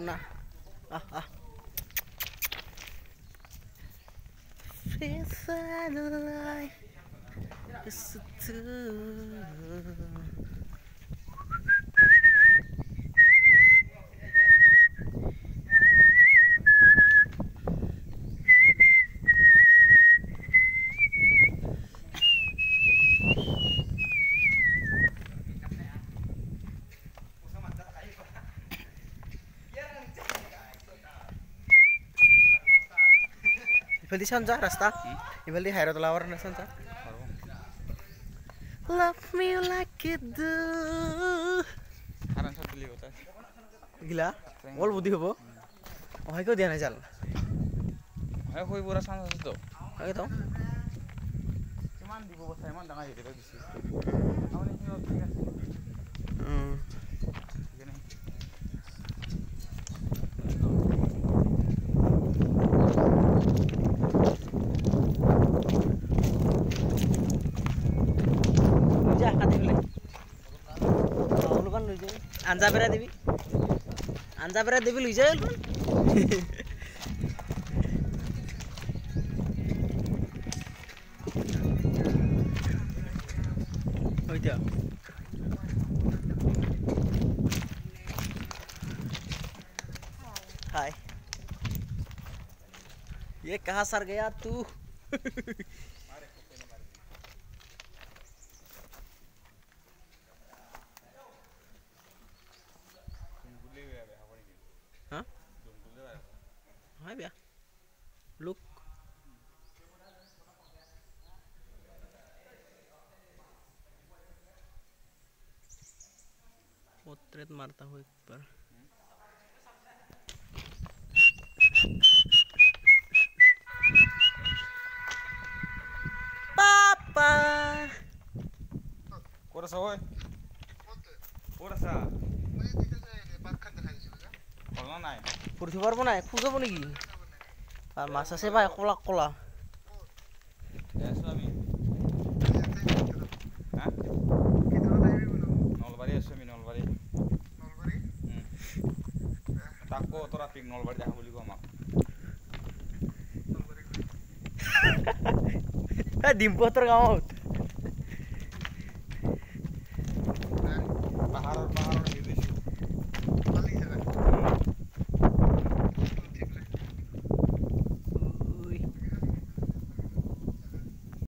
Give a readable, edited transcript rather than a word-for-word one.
না Ibaldi sanca rasta. Ibaldi hairot lawar na sanca. Love me like you do. Haran sab dili hota. Gila. Ol budi hobo. Ohai ko dia na jal. Hai hoi bora sanca to. Age to. Kiman dibo bosai man danga jete disi. Amane hino ঠিক আছে. Gene. Anja bera devi lui jail kan oi dia हाय ये कहाँ sir गया तू हाँ हाँ भैया look portrait मारता हूँ एक बार पापा Kora sa hoy Kora sa Kola nai পুরুষ পারবো না খুঁজে যাবো নাকি আর মাছ আছে ভাই কলা কলা Yes আমি হ্যাঁ নলবাড়ি আছে আমি নলবাড়ি তাকো তোরা পিক নলবাড়ি দেখা বলি গো আমাক ডিম্পু তোর গাঁৱত